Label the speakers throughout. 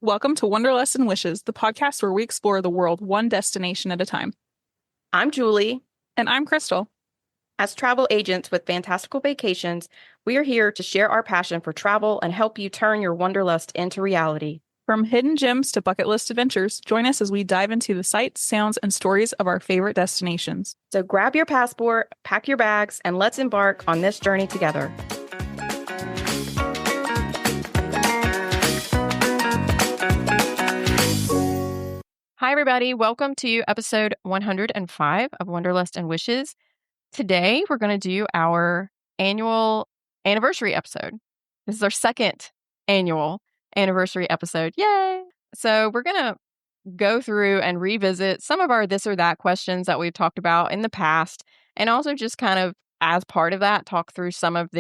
Speaker 1: Welcome to Wanderlust Wishes, the podcast where we explore the world one destination at a time.
Speaker 2: I'm Julie.
Speaker 1: And I'm Crystal.
Speaker 2: As travel agents with fantastical vacations, we are here to share our passion for travel and help you turn your wanderlust into reality.
Speaker 1: From hidden gems to bucket list adventures, join us as we dive into the sights, sounds, and stories of our favorite destinations.
Speaker 2: So grab your passport, pack your bags, and let's embark on this journey together. Hi, everybody. Welcome to episode 105 of Wanderlust and Wishes. Today, we're going to do our annual anniversary episode. This is our second annual anniversary episode. Yay! So we're going to go through and revisit some of our this or that questions that we've talked about in the past, and also just kind of as part of that, talk through some of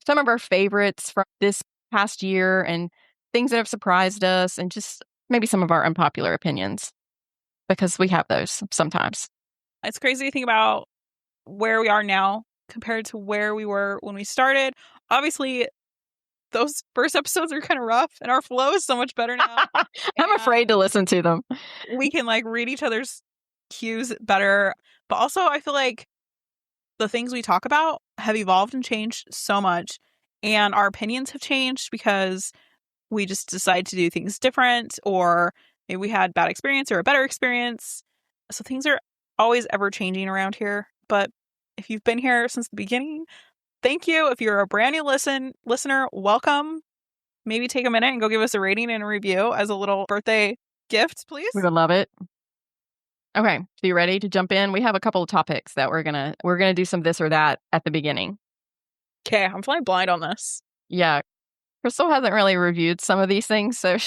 Speaker 2: our favorites from this past year and things that have surprised us, and just maybe some of our unpopular opinions, because we have those sometimes.
Speaker 1: It's crazy to think about where we are now compared to where we were when we started. Obviously, those first episodes are kind of rough, and our flow is so much better now.
Speaker 2: I'm afraid to listen to them.
Speaker 1: We can read each other's cues better. But also, I feel like the things we talk about have evolved and changed so much, and our opinions have changed because we just decide to do things different, or maybe we had bad experience or a better experience. So things are always ever changing around here. But if you've been here since the beginning, thank you. If you're a brand new listener, welcome. Maybe take a minute and go give us a rating and a review as a little birthday gift, please.
Speaker 2: We would love it. Okay, so you ready to jump in? We have a couple of topics that we're gonna do some this or that at the beginning.
Speaker 1: Okay, I'm flying blind on this.
Speaker 2: Yeah, Crystal hasn't really reviewed some of these things, so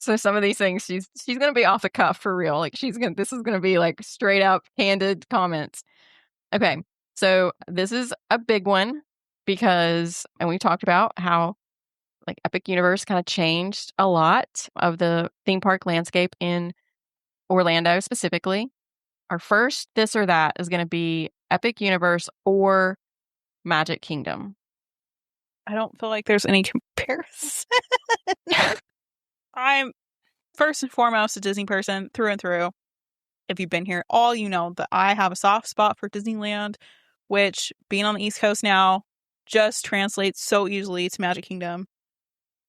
Speaker 2: so some of these things she's gonna be off the cuff for real. This is gonna be like straight up candid comments. Okay, so this is a big one because, and we talked about how Epic Universe kind of changed a lot of the theme park landscape in Orlando specifically. Our first this or that is going to be Epic Universe or Magic Kingdom.
Speaker 1: I don't feel like there's any comparison. I'm first and foremost a Disney person through and through. If you've been here, all you know that I have a soft spot for Disneyland, which, being on the East Coast now, just translates so easily to Magic Kingdom.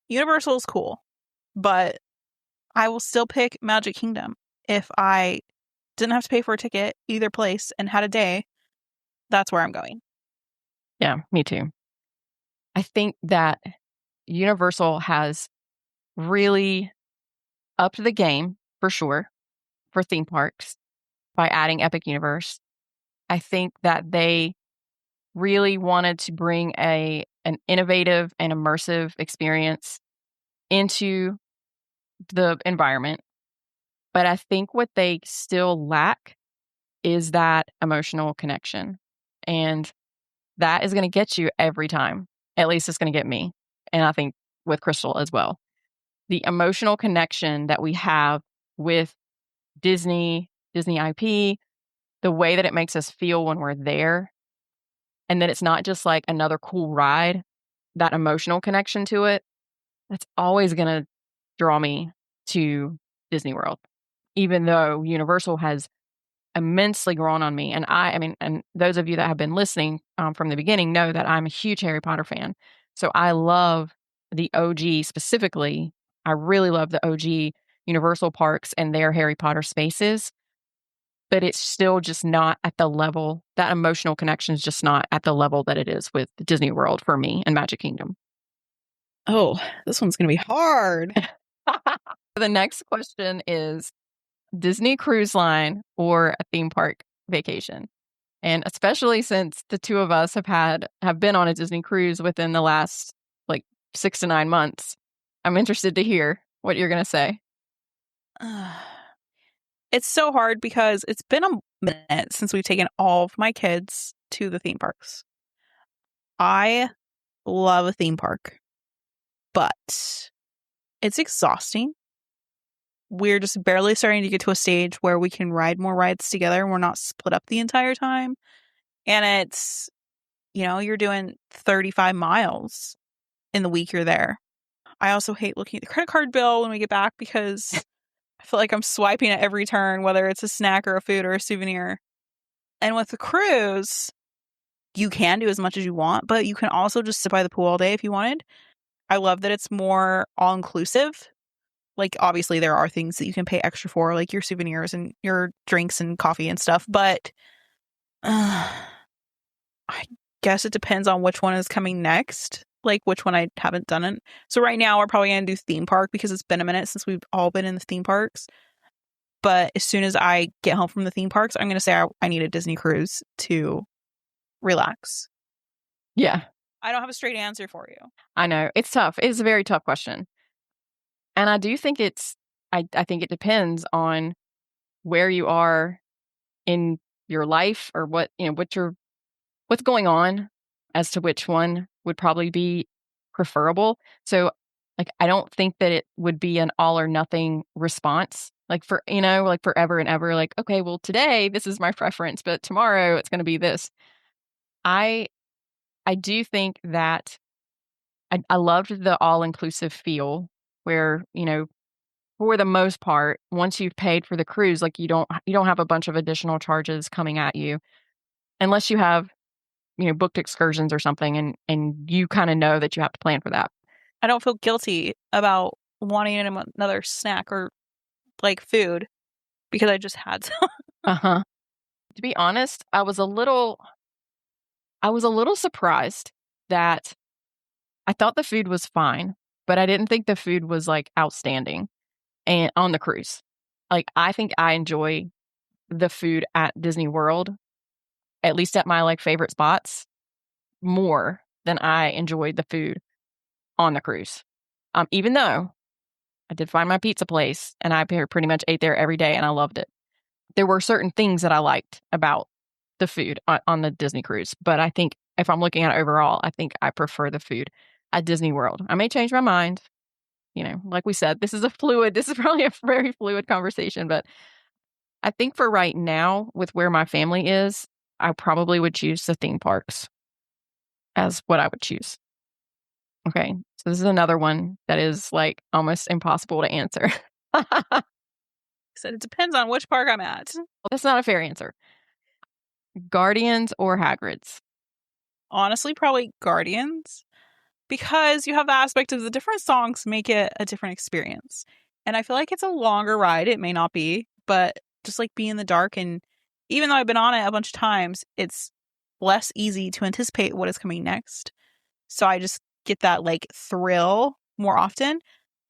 Speaker 1: Universal is cool, but I will still pick Magic Kingdom. If I didn't have to pay for a ticket either place and had a day, that's where I'm going.
Speaker 2: Yeah, me too. I think that Universal has really upped the game, for sure, for theme parks by adding Epic Universe. I think that they really wanted to bring an innovative and immersive experience into the environment. But I think what they still lack is that emotional connection. And that is going to get you every time. At least it's going to get me. And I think with Crystal as well. The emotional connection that we have with Disney IP, the way that it makes us feel when we're there, and that it's not just like another cool ride, that emotional connection to it, that's always going to draw me to Disney World, even though Universal has immensely grown on me. And and those of you that have been listening from the beginning know that I'm a huge Harry Potter fan. So I love the OG specifically. I really love the OG Universal parks and their Harry Potter spaces, but it's still just not at the level, that emotional connection is just not at the level that it is with Disney World for me and Magic Kingdom.
Speaker 1: Oh, this one's going to be hard.
Speaker 2: The next question is Disney Cruise Line or a theme park vacation. And especially since the two of us have been on a Disney cruise within the last 6 to 9 months, I'm interested to hear what you're going to say.
Speaker 1: It's so hard because it's been a minute since we've taken all of my kids to the theme parks. I love a theme park, but it's exhausting. We're just barely starting to get to a stage where we can ride more rides together and we're not split up the entire time. And it's, you're doing 35 miles in the week you're there. I also hate looking at the credit card bill when we get back because I feel like I'm swiping at every turn, whether it's a snack or a food or a souvenir. And with the cruise, you can do as much as you want, but you can also just sit by the pool all day if you wanted. I love that it's more all inclusive. Like, obviously, there are things that you can pay extra for, like your souvenirs and your drinks and coffee and stuff, but I guess it depends on which one is coming next, like which one I haven't done it. So, right now, we're probably going to do theme park because it's been a minute since we've all been in the theme parks. But as soon as I get home from the theme parks, I'm going to say I need a Disney cruise to relax.
Speaker 2: Yeah.
Speaker 1: I don't have a straight answer for you.
Speaker 2: I know. It's tough. It's a very tough question. And I do think I think it depends on where you are in your life or what's going on as to which one would probably be preferable. So, like, I don't think that it would be an all or nothing response. Like like forever and ever, like, okay, well, today this is my preference, but tomorrow it's going to be this. I I do think that I loved the all inclusive feel where, for the most part, once you've paid for the cruise, like you don't have a bunch of additional charges coming at you unless you have, booked excursions or something and you kind of know that you have to plan for that.
Speaker 1: I don't feel guilty about wanting another snack or like food because I just had some.
Speaker 2: Uh-huh. To be honest, I was a little surprised that I thought the food was fine, but I didn't think the food was like outstanding and on the cruise. Like I think I enjoy the food at Disney World, at least at my like favorite spots, more than I enjoyed the food on the cruise. Even though I did find my pizza place and I pretty much ate there every day and I loved it. There were certain things that I liked about the food on the Disney cruise, but I think if I'm looking at it overall, I think I prefer the food at Disney World. I may change my mind. Like we said, this is probably a very fluid conversation, but I think for right now, with where my family is, I probably would choose the theme parks as what I would choose. Okay. So this is another one that is like almost impossible to answer.
Speaker 1: Said it depends on which park I'm at.
Speaker 2: That's not a fair answer. Guardians or Hagrid's?
Speaker 1: Honestly, probably Guardians because you have the aspect of the different songs make it a different experience. And I feel like it's a longer ride. It may not be, but just like being in the dark, and even though I've been on it a bunch of times, it's less easy to anticipate what is coming next. So I just get that like thrill more often.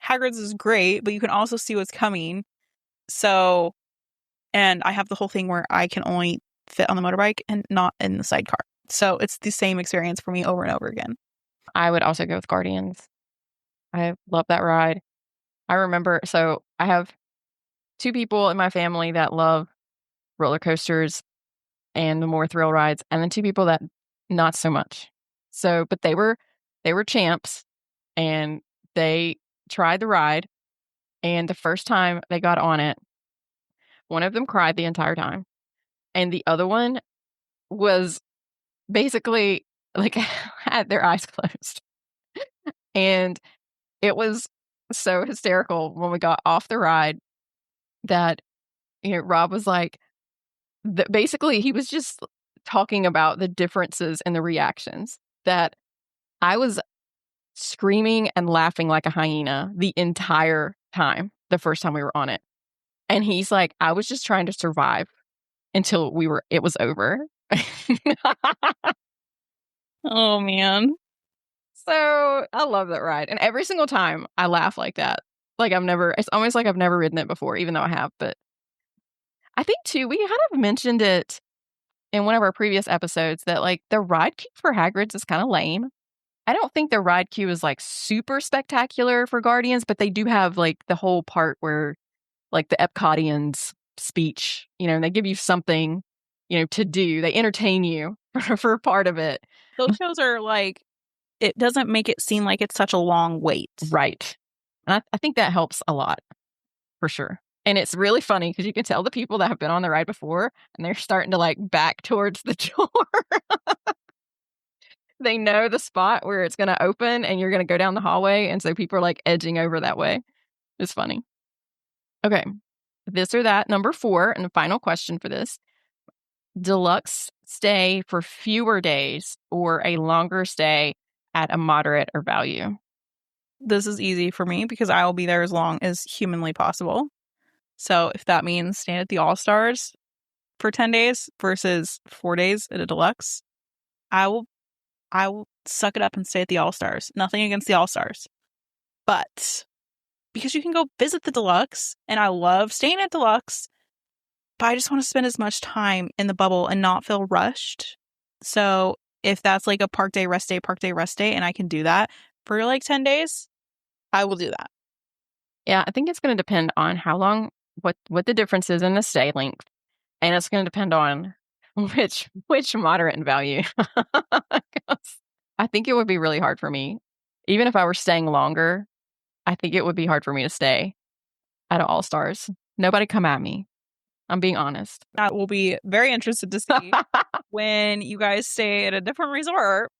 Speaker 1: Hagrid's is great, but you can also see what's coming. So, and I have the whole thing where I can only fit on the motorbike and not in the sidecar. So it's the same experience for me over and over again.
Speaker 2: I would also go with Guardians. I love that ride. I remember, so I have two people in my family that love roller coasters and the more thrill rides, and then two people that not so much. So, but they were champs and they tried the ride. And the first time they got on it, one of them cried the entire time. And the other one was basically like had their eyes closed. And it was so hysterical when we got off the ride that, Rob was like, basically, he was just talking about the differences in the reactions that I was screaming and laughing like a hyena the entire time, the first time we were on it. And he's like, I was just trying to survive until it was over.
Speaker 1: Oh man.
Speaker 2: So I love that ride. And every single time I laugh like that. It's almost like I've never ridden it before, even though I have. But I think too, we kind of mentioned it in one of our previous episodes that like the ride queue for Hagrid's is kind of lame. I don't think the ride queue is like super spectacular for Guardians, but they do have like the whole part where like the Epcotians speech, and they give you something, to do. They entertain you for part of it.
Speaker 1: Those shows are like, it doesn't make it seem like it's such a long wait.
Speaker 2: Right. And I think that helps a lot for sure. And it's really funny because you can tell the people that have been on the ride before and they're starting to like back towards the door. they know the spot where it's going to open and you're going to go down the hallway. And so people are like edging over that way. It's funny. Okay. This or that, number 4, and the final question for this. Deluxe stay for fewer days or a longer stay at a moderate or value?
Speaker 1: This is easy for me because I will be there as long as humanly possible. So if that means staying at the All Stars for 10 days versus 4 days at a deluxe, I will suck it up and stay at the All Stars. Nothing against the All Stars. But because you can go visit the deluxe, and I love staying at deluxe, but I just want to spend as much time in the bubble and not feel rushed. So if that's like a park day, rest day, and I can do that for like 10 days, I will do that.
Speaker 2: Yeah, I think it's going to depend on how long, what the difference is in the stay length. And it's going to depend on which moderate and value. I think it would be really hard for me. Even if I were staying longer, I think it would be hard for me to stay at All Stars. Nobody come at me. I'm being honest.
Speaker 1: I will be very interested to see when you guys stay at a different resort,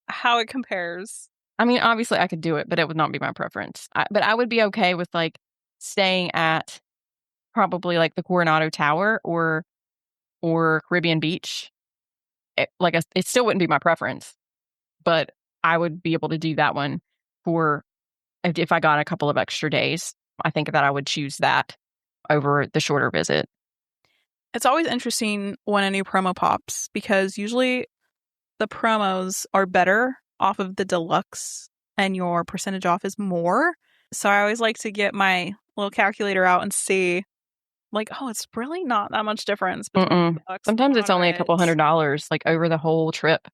Speaker 1: how it compares.
Speaker 2: I mean, obviously I could do it, but it would not be my preference. But I would be okay with like staying at probably like the Coronado Tower or Caribbean Beach. It still wouldn't be my preference, but I would be able to do that one for if I got a couple of extra days. I think that I would choose that over the shorter visit.
Speaker 1: It's always interesting when a new promo pops because usually the promos are better off of the deluxe and your percentage off is more. So I always like to get my little calculator out and see, like, oh, it's really not that much difference between deluxe.
Speaker 2: Sometimes it's only a couple $100, like over the whole trip.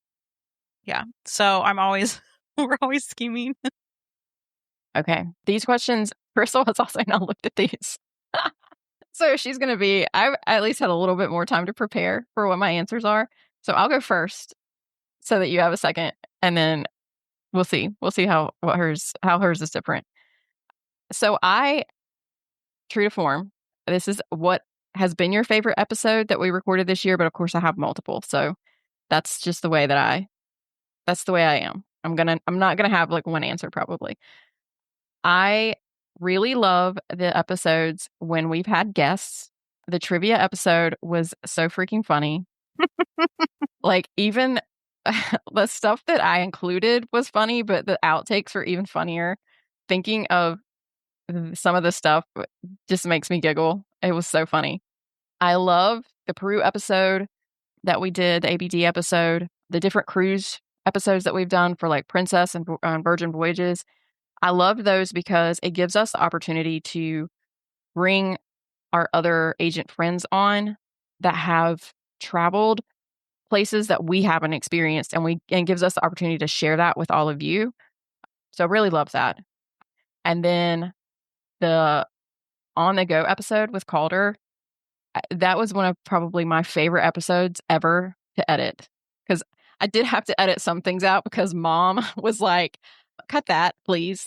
Speaker 1: Yeah. So we're always scheming.
Speaker 2: Okay. These questions, Crystal has also not looked at these. So she's going to be, I at least had a little bit more time to prepare for what my answers are. So I'll go first so that you have a second, and then we'll see. We'll see how hers is different. So true to form, this is what has been your favorite episode that we recorded this year, but of course I have multiple. So that's just the way that's the way I am. I'm not gonna have like one answer probably. I really love the episodes when we've had guests. The trivia episode was so freaking funny. Like even the stuff that I included was funny, but the outtakes were even funnier. Thinking of some of the stuff just makes me giggle. It was so funny. I love the Peru episode that we did, the ABD episode, the different cruise episodes that we've done for like Princess and Virgin Voyages. I love those because it gives us the opportunity to bring our other agent friends on that have traveled places that we haven't experienced, and gives us the opportunity to share that with all of you. So I really love that. And then the On the Go episode with Calder, that was one of probably my favorite episodes ever to edit, because I did have to edit some things out because Mom was like, cut that, please.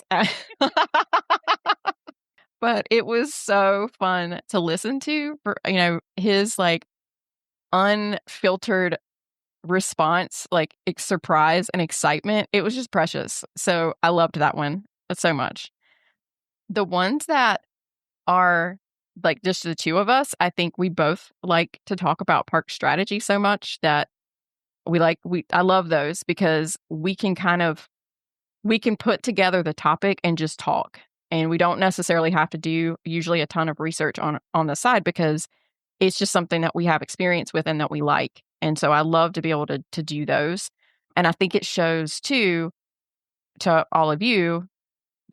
Speaker 2: But it was so fun to listen to for, his like unfiltered response, like surprise and excitement. It was just precious. So I loved that one so much. The ones that are like just the two of us, I think we both like to talk about park strategy so much that I love those because we can put together the topic and just talk. And we don't necessarily have to do usually a ton of research on the side because it's just something that we have experience with and that we like. And so I love to be able to do those. And I think it shows too, to all of you,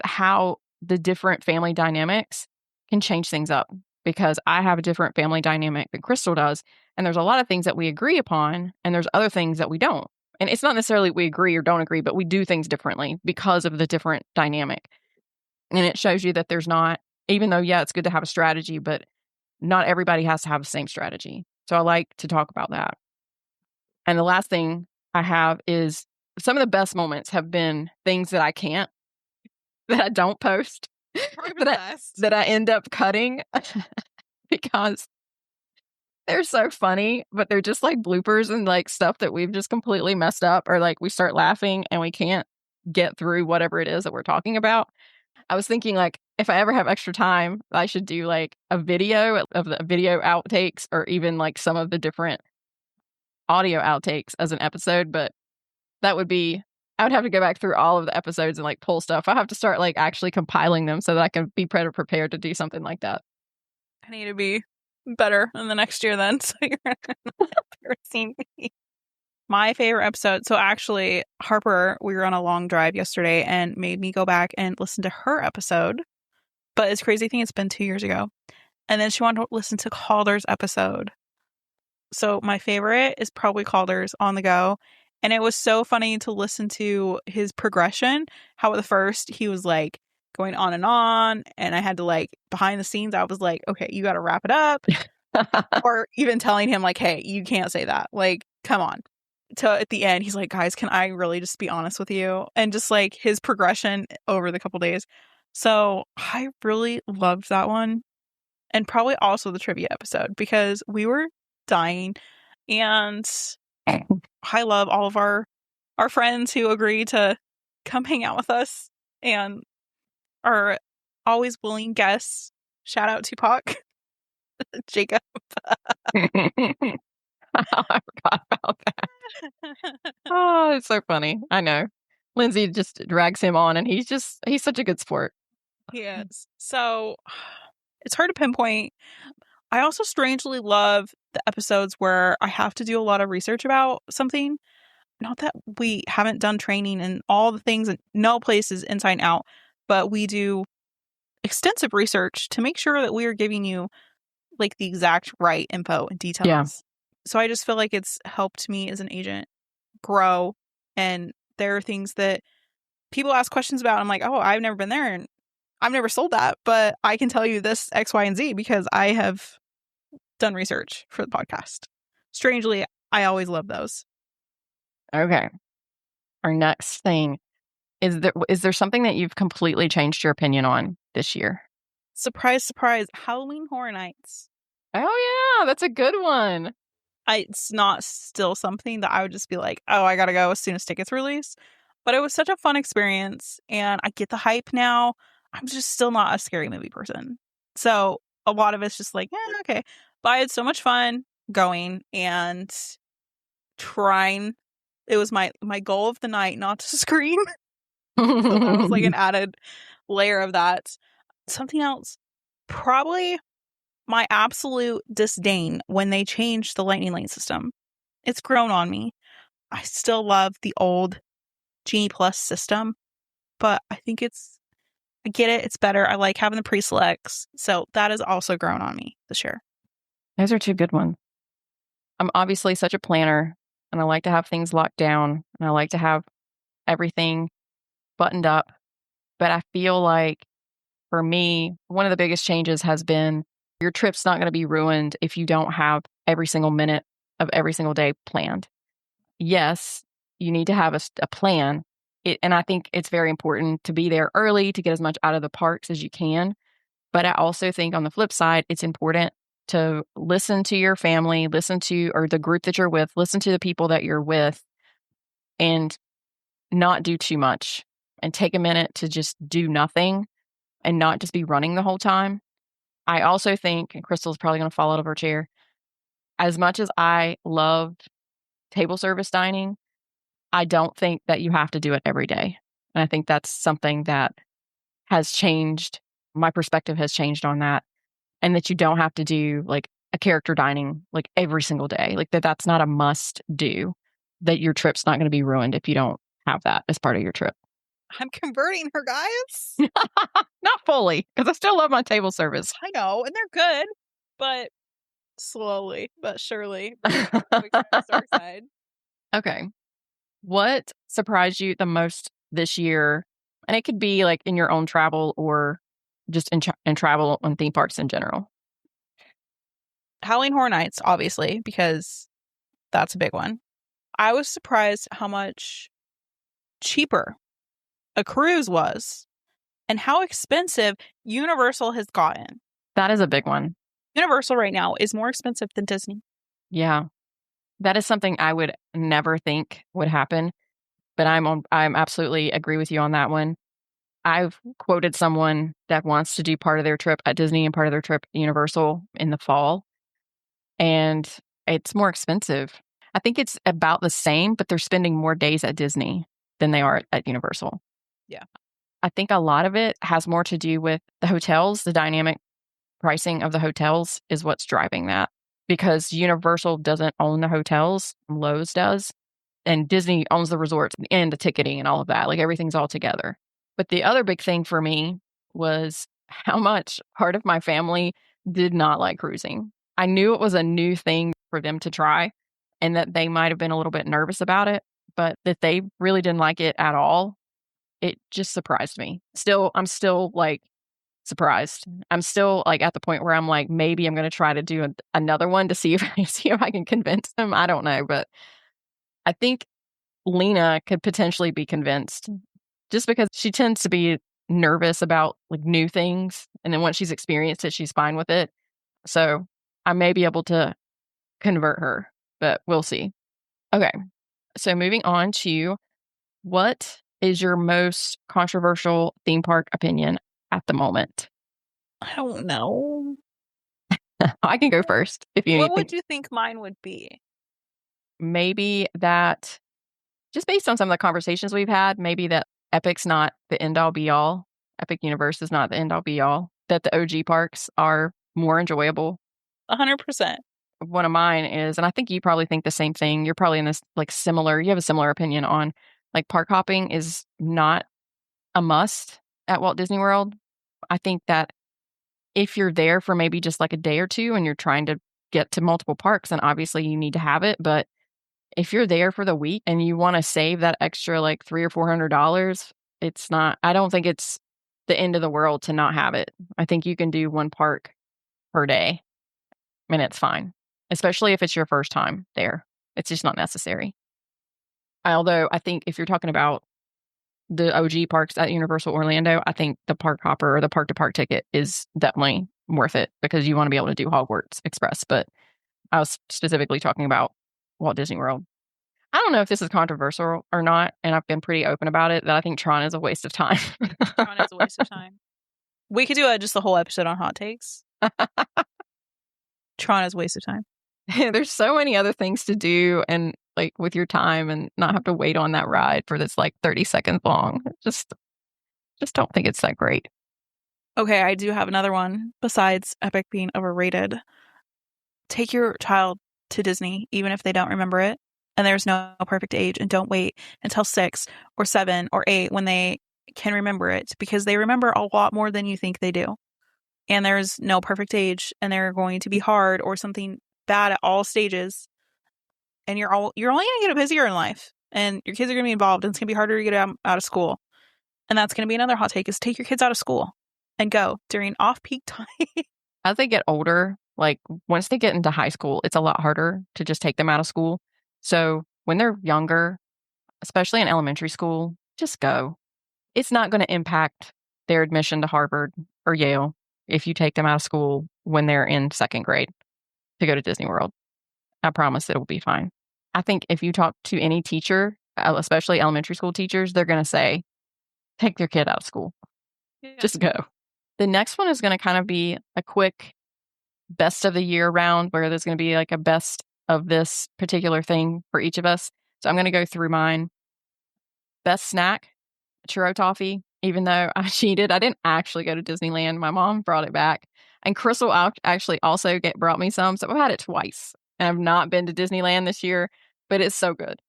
Speaker 2: how the different family dynamics can change things up, because I have a different family dynamic than Crystal does. And there's a lot of things that we agree upon, and there's other things that we don't. And it's not necessarily we agree or don't agree, but we do things differently because of the different dynamic. And it shows you that there's not, even though, yeah, it's good to have a strategy, but not everybody has to have the same strategy. So I like to talk about that. And the last thing I have is some of the best moments have been things that that I don't post, that I end up cutting because They're so funny, but they're just like bloopers and like stuff that we've just completely messed up, or like we start laughing and we can't get through whatever it is that we're talking about. I was thinking like if I ever have extra time, I should do like a video of the video outtakes or even like some of the different audio outtakes as an episode, but that would be I would have to go back through all of the episodes and like pull stuff. I have to start like actually compiling them so that I can be better prepared to do something like that.
Speaker 1: I need to be better in the next year then. So you're not embarrassing me. My favorite episode. So actually, Harper, we were on a long drive yesterday and made me go back and listen to her episode. But it's crazy thing, it's been 2 years ago. And then she wanted to listen to Calder's episode. So my favorite is probably Calder's On the Go. And it was so funny to listen to his progression. How at the first he was like going on. And I had to like behind the scenes, I was like, okay, you got to wrap it up. Or even telling him like, hey, you can't say that. Like, come on. To at the end, he's like, guys, can I really just be honest with you? And just like his progression over the couple days. So I really loved that one. And probably also the trivia episode because we were dying. And I love all of our friends who agree to come hang out with us and are always willing guests. Shout out Tupac, Jacob.
Speaker 2: I forgot about that. Oh, it's so funny. I know. Lindsay just drags him on and he's such a good sport.
Speaker 1: He is. So it's hard to pinpoint. I also strangely love the episodes where I have to do a lot of research about something. Not that we haven't done training and all the things, and no place is inside out, but we do extensive research to make sure that we are giving you like the exact right info and details.
Speaker 2: Yeah.
Speaker 1: So I just feel like it's helped me as an agent grow. And there are things that people ask questions about. I'm like, oh, I've never been there and I've never sold that, but I can tell you this X, Y, and Z because I have done research for the podcast. Strangely, I always love those.
Speaker 2: Okay. Our next thing is there something that you've completely changed your opinion on this year?
Speaker 1: Surprise, surprise, Halloween Horror Nights.
Speaker 2: Oh yeah, that's a good one.
Speaker 1: It's not still something that I would just be like, oh, I gotta go as soon as tickets release. But it was such a fun experience, and I get the hype now. I'm just still not a scary movie person. So a lot of it's just like, yeah, okay. But I had so much fun going and trying. It was my goal of the night not to scream. So that was like an added layer of that. Something else, probably my absolute disdain when they changed the lightning lane system. It's grown on me. I still love the old Genie Plus system, but I think I get it. It's better. I like having the pre-selects. So that has also grown on me this year.
Speaker 2: Those are two good ones. I'm obviously such a planner and I like to have things locked down and I like to have everything buttoned up. But I feel like for me, one of the biggest changes has been your trip's not going to be ruined if you don't have every single minute of every single day planned. Yes, you need to have a plan. And I think it's very important to be there early to get as much out of the parks as you can. But I also think on the flip side, it's important to listen to your family, or the group that you're with, listen to the people that you're with, and not do too much and take a minute to just do nothing and not just be running the whole time. I also think, and Crystal's probably going to fall out of her chair, as much as I love table service dining, I don't think that you have to do it every day. And I think that's something that has changed. My perspective has changed on that. And that you don't have to do like a character dining like every single day. Like that's not a must do. That your trip's not going to be ruined if you don't have that as part of your trip.
Speaker 1: I'm converting her, guys.
Speaker 2: Not fully, because I still love my table service.
Speaker 1: I know, and they're good, but slowly but surely bringing the dark side.
Speaker 2: Okay. What surprised you the most this year? And it could be like in your own travel or just in travel and theme parks in general.
Speaker 1: Halloween Horror Nights, obviously, because that's a big one. I was surprised how much cheaper a cruise was and how expensive Universal has gotten.
Speaker 2: That is a big one.
Speaker 1: Universal right now is more expensive than Disney.
Speaker 2: Yeah. That is something I would never think would happen, but I'm absolutely agree with you on that one. I've quoted someone that wants to do part of their trip at Disney and part of their trip at Universal in the fall, and it's more expensive. I think it's about the same, but they're spending more days at Disney than they are at Universal.
Speaker 1: Yeah.
Speaker 2: I think a lot of it has more to do with the hotels. The dynamic pricing of the hotels is what's driving that because Universal doesn't own the hotels, Lowe's does, and Disney owns the resorts and the ticketing and all of that. Like everything's all together. But the other big thing for me was how much part of my family did not like cruising. I knew it was a new thing for them to try and that they might have been a little bit nervous about it, but that they really didn't like it at all. It just surprised me. I'm still like surprised. I'm still like at the point where I'm like, maybe I'm going to try to do another one to see if see if I can convince them. I don't know, but I think Lena could potentially be convinced just because she tends to be nervous about like new things. And then once she's experienced it, she's fine with it. So I may be able to convert her, but we'll see. Okay. So moving on to what is your most controversial theme park opinion at the moment?
Speaker 1: I don't know.
Speaker 2: I can go first if you
Speaker 1: What
Speaker 2: think
Speaker 1: would you think mine would be?
Speaker 2: maybe that just based on some of the conversations we've had, maybe that Epic's not the end all be all. Epic Universe is not the end all be all. That the OG parks are more enjoyable.
Speaker 1: 100%.
Speaker 2: One of mine is, and I think you probably think the same thing. You're probably in this like similar, you have a similar opinion on like park hopping is not a must at Walt Disney World. I think that if you're there for maybe just like a day or two and you're trying to get to multiple parks, then obviously you need to have it. But if you're there for the week and you want to save that extra like $300 or $400, it's not, I don't think it's the end of the world to not have it. I think you can do one park per day and it's fine, especially if it's your first time there. It's just not necessary. Although I think if you're talking about the OG parks at Universal Orlando, I think the park hopper or the park to park ticket is definitely worth it because you want to be able to do Hogwarts Express. But I was specifically talking about Walt Disney World. I don't know if this is controversial or not, and I've been pretty open about it, that I think Tron is a waste of time.
Speaker 1: Tron is a waste of time. We could do just a whole episode on hot takes. Tron is a waste of time.
Speaker 2: There's so many other things to do and like with your time and not have to wait on that ride for this like 30 seconds long. Just don't think it's that great.
Speaker 1: Okay, I do have another one besides Epic being overrated. Take your child to Disney, even if they don't remember it. And there's no perfect age. And don't wait until 6 or 7 or 8 when they can remember it because they remember a lot more than you think they do. And there's no perfect age and they're going to be hard or something bad at all stages. And you're only going to get busier in life and your kids are going to be involved and it's going to be harder to get out of school. And that's going to be another hot take is take your kids out of school and go during off-peak time.
Speaker 2: As they get older, like once they get into high school, it's a lot harder to just take them out of school. So when they're younger, especially in elementary school, just go. It's not going to impact their admission to Harvard or Yale if you take them out of school when they're in second grade to go to Disney World. I promise it will be fine. I think if you talk to any teacher, especially elementary school teachers, they're going to say, take their kid out of school.
Speaker 1: Yeah.
Speaker 2: Just go. The next one is going to kind of be a quick best of the year round where there's going to be like a best of this particular thing for each of us. So I'm going to go through mine. Best snack, churro toffee. Even though I cheated, I didn't actually go to Disneyland. My mom brought it back. And Crystal actually also brought me some. So I've had it twice. And I've not been to Disneyland this year, but it's so good.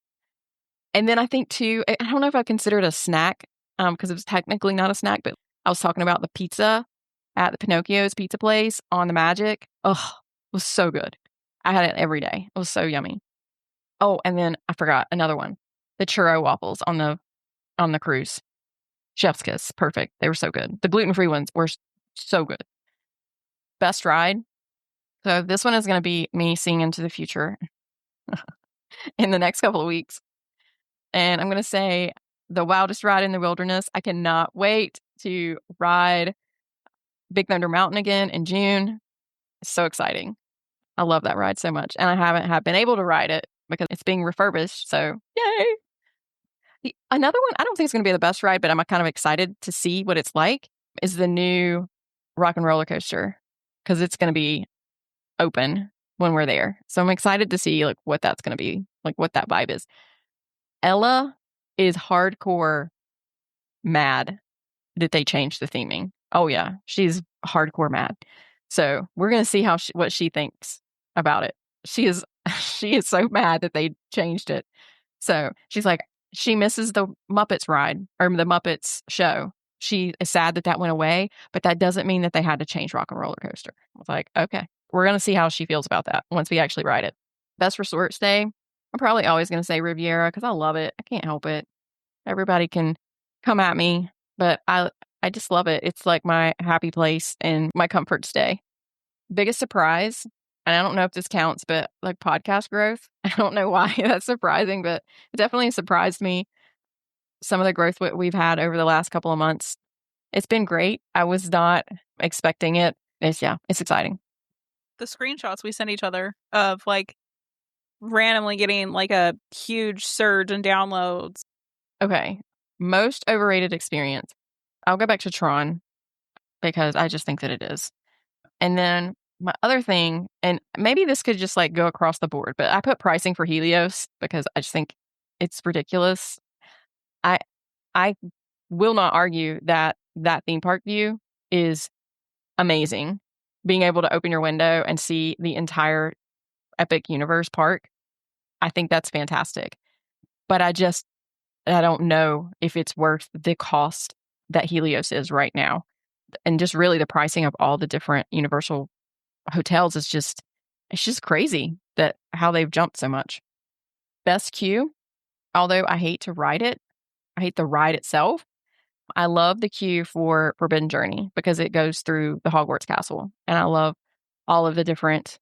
Speaker 2: And then I think too, I don't know if I consider it a snack because it was technically not a snack, but I was talking about the pizza at the Pinocchio's pizza place on the Magic. Oh, it was so good. I had it every day. It was so yummy. Oh, and then I forgot another one. The churro waffles on the cruise. Chef's kiss. Perfect. They were so good. The gluten-free ones were so good. Best ride. So this one is going to be me seeing into the future in the next couple of weeks. And I'm going to say the wildest ride in the wilderness. I cannot wait to ride Big Thunder Mountain again in June. So exciting. I love that ride so much. And I have been able to ride it because it's being refurbished. So yay. Another one, I don't think it's going to be the best ride, but I'm kind of excited to see what it's like, is the new Rock and Roller Coaster because it's going to be open when we're there. So I'm excited to see like what that's going to be, like what that vibe is. Ella is hardcore mad that they changed the theming. Oh yeah, she's hardcore mad. So we're going to see what she thinks about it. She is she is so mad that they changed it. So she's like, she misses the Muppets ride or the Muppets show. She is sad that that went away, but that doesn't mean that they had to change Rock and Roller Coaster. I was like, okay, we're going to see how she feels about that once we actually ride it. Best resort stay, I'm probably always going to say Riviera because I love it. I can't help it. Everybody can come at me, but I just love it. It's like my happy place and my comfort stay. Biggest surprise, and I don't know if this counts, but like podcast growth. I don't know why that's surprising, but it definitely surprised me. Some of the growth we've had over the last couple of months. It's been great. I was not expecting it. It's exciting.
Speaker 1: The screenshots we send each other of like randomly getting like a huge surge in downloads.
Speaker 2: Okay. Most overrated experience. I'll go back to Tron because I just think that it is. And then my other thing, and maybe this could just like go across the board, but I put pricing for Helios because I just think it's ridiculous. I I will not argue that that theme park view is amazing. Being able to open your window and see the entire Epic Universe park, I think that's fantastic. But I don't know if it's worth the cost that Helios is right now. And just really the pricing of all the different Universal hotels is it's just crazy that how they've jumped so much. Best queue, although I hate to ride it, I hate the ride itself. I love the queue for Forbidden Journey because it goes through the Hogwarts castle. And I love all of the different,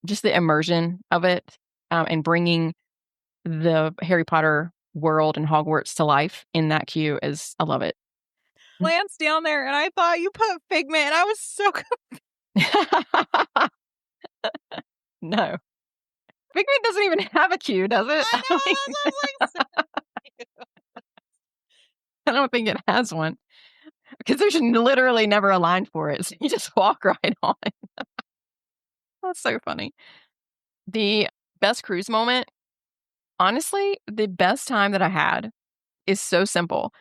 Speaker 2: just the immersion of it and bringing the Harry Potter world and Hogwarts to life in that queue I love it.
Speaker 1: Lance down there, and I thought you put Figment, and I was so
Speaker 2: No. Figment doesn't even have a queue, does it?
Speaker 1: I know, that's what I was like.
Speaker 2: I don't think it has one because there's literally never a line for it. So you just walk right on. That's so funny. The best cruise moment, honestly, the best time that I had is so simple.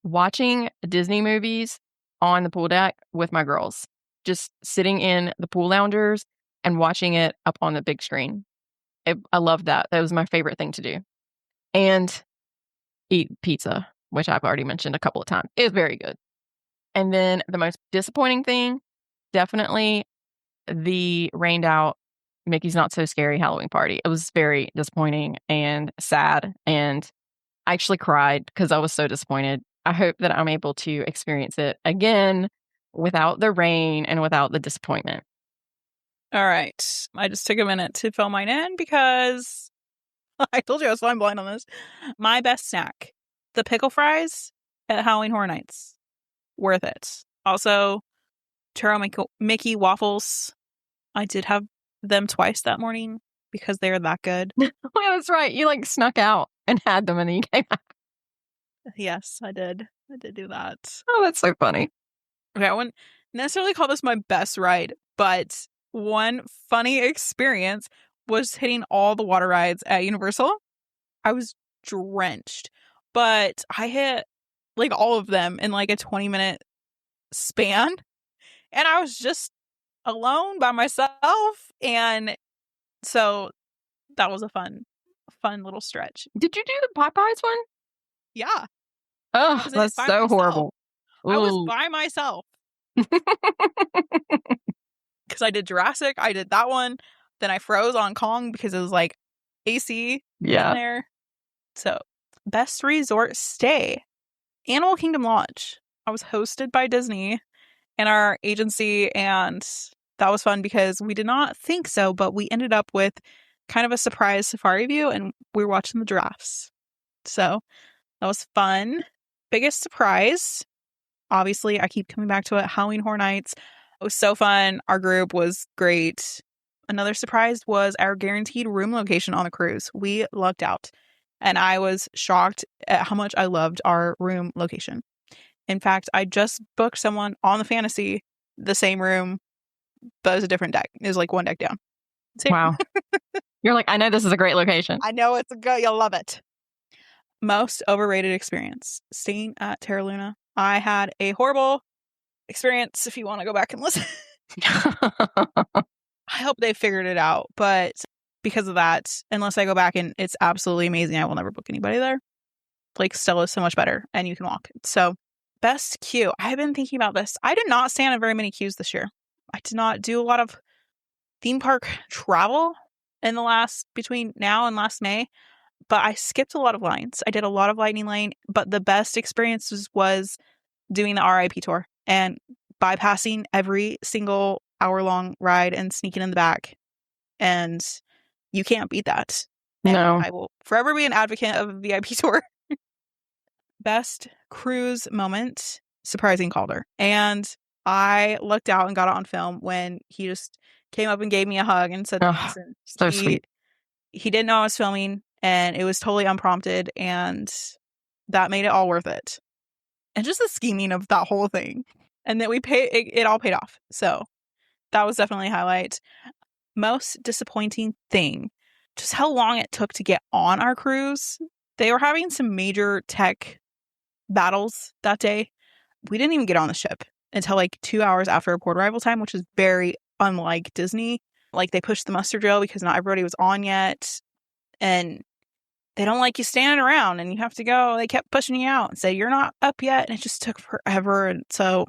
Speaker 2: Watching Disney movies on the pool deck with my girls, just sitting in the pool loungers and watching it up on the big screen. I love that. That was my favorite thing to do. And eat pizza, which I've already mentioned a couple of times. It was very good. And then the most disappointing thing, definitely the rained out Mickey's Not So Scary Halloween party. It was very disappointing and sad. And I actually cried because I was so disappointed. I hope that I'm able to experience it again without the rain and without the disappointment.
Speaker 1: All right. I just took a minute to fill mine in because I told you I was flying blind on this. My best snack, the pickle fries at Halloween Horror Nights. Worth it. Also, Churro Mickey waffles. I did have them twice that morning because they're that good.
Speaker 2: Oh, yeah, that's right. You like snuck out and had them and then you came back.
Speaker 1: Yes, I did. I did do that.
Speaker 2: Oh, that's so funny.
Speaker 1: Okay, I wouldn't necessarily call this my best ride, but one funny experience was hitting all the water rides at Universal. I was drenched, but I hit like all of them in like a 20-minute span, and I was just alone by myself, and so that was a fun little stretch.
Speaker 2: Did you do the Popeyes one?
Speaker 1: Yeah, I
Speaker 2: Oh,
Speaker 1: was in it
Speaker 2: that's
Speaker 1: by
Speaker 2: so
Speaker 1: myself.
Speaker 2: horrible.
Speaker 1: I was
Speaker 2: Ooh.
Speaker 1: by myself because I did Jurassic. I did that one. Then I froze on Kong because it was like AC in
Speaker 2: Yeah.
Speaker 1: there. So, best resort stay, Animal Kingdom Lodge. I was hosted by Disney in our agency, and that was fun because we did not think so, but we ended up with kind of a surprise safari view, and we were watching the giraffes. So that was fun. Biggest surprise, obviously, I keep coming back to it, Halloween Horror Nights. It was so fun. Our group was great. Another surprise was our guaranteed room location on the cruise. We lucked out. And I was shocked at how much I loved our room location. In fact, I just booked someone on the Fantasy, the same room, but it was a different deck. It was like one deck down.
Speaker 2: Wow. You're like, I know this is a great location.
Speaker 1: I know it's a good. You'll love it. Most overrated experience. Staying at Terra Luna. I had a horrible experience if you want to go back and listen. I hope they figured it out, but because of that, unless I go back and it's absolutely amazing, I will never book anybody there. Like, Stella's so much better and you can walk. So, best queue. I've been thinking about this. I did not stand in very many queues this year. I did not do a lot of theme park travel in between now and last May, but I skipped a lot of lines. I did a lot of Lightning Lane, but the best experience was doing the RIP tour and bypassing every single hour-long ride and sneaking in the back. And you can't beat that. And
Speaker 2: No.
Speaker 1: I will forever be an advocate of a VIP tour. Best cruise moment, surprising Calder. And I looked out and got it on film when he just came up and gave me a hug and said thanks. And
Speaker 2: so sweet.
Speaker 1: He didn't know I was filming, and it was totally unprompted, and that made it all worth it. And just the scheming of that whole thing. And then it all paid off. So that was definitely a highlight. Most disappointing thing, just how long it took to get on our cruise. They were having some major tech battles that day. We didn't even get on the ship until like 2 hours after our port arrival time, which is very unlike Disney. Like, they pushed the muster drill because not everybody was on yet. And they don't like you standing around and you have to go. They kept pushing you out and say, you're not up yet. And it just took forever. And so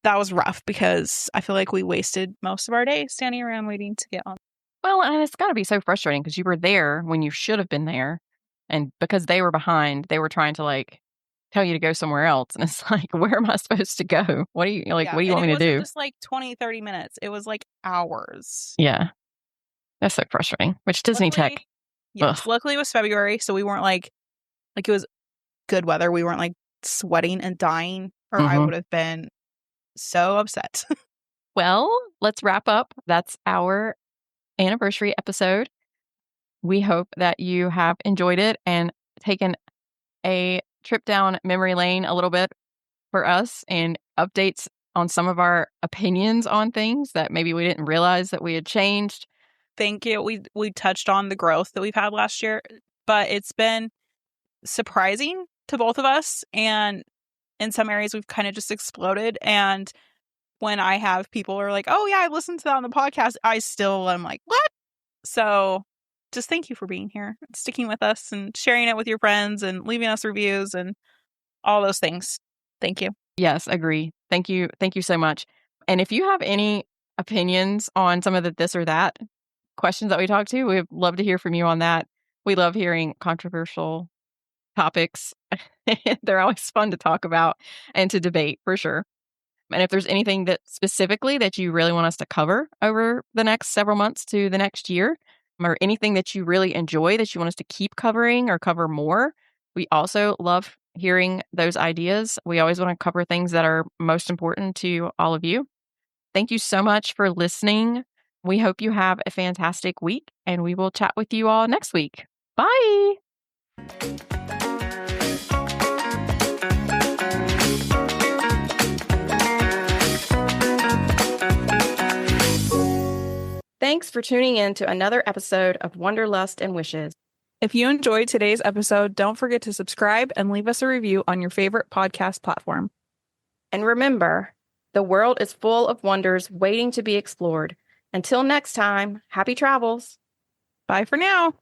Speaker 1: that was rough because I feel like we wasted most of our day standing around waiting to get on.
Speaker 2: Well, and it's got to be so frustrating because you were there when you should have been there. And because they were behind, they were trying to like tell you to go somewhere else. And it's like, where am I supposed to go? What do you like?
Speaker 1: Yeah,
Speaker 2: what do you want me to do?
Speaker 1: It wasn't just like 20, 30 minutes. It was like hours.
Speaker 2: Yeah. That's so frustrating. Which Disney tech.
Speaker 1: Yes. Luckily it was February, so we weren't like it was good weather. We weren't like sweating and dying, or I would have been so upset.
Speaker 2: Well, let's wrap up. That's our anniversary episode. We hope that you have enjoyed it and taken a trip down memory lane a little bit for us and updates on some of our opinions on things that maybe we didn't realize that we had changed.
Speaker 1: Thank you. We touched on the growth that we've had last year, but it's been surprising to both of us, and in some areas we've kind of just exploded. And when I have people who are like, oh yeah, I listened to that on the podcast, I'm like, what? So just thank you for being here, sticking with us and sharing it with your friends and leaving us reviews and all those things. Thank you.
Speaker 2: Yes, agree. Thank you. Thank you so much. And if you have any opinions on some of the this or that questions that we talked to, we'd love to hear from you on that. We love hearing controversial topics. They're always fun to talk about and to debate for sure. And if there's anything that specifically that you really want us to cover over the next several months to the next year, or anything that you really enjoy that you want us to keep covering or cover more, we also love hearing those ideas. We always want to cover things that are most important to all of you. Thank you so much for listening. We hope you have a fantastic week, and we will chat with you all next week. Bye. Thanks for tuning in to another episode of Wanderlust and Wishes.
Speaker 1: If you enjoyed today's episode, don't forget to subscribe and leave us a review on your favorite podcast platform.
Speaker 2: And remember, the world is full of wonders waiting to be explored. Until next time, happy travels.
Speaker 1: Bye for now.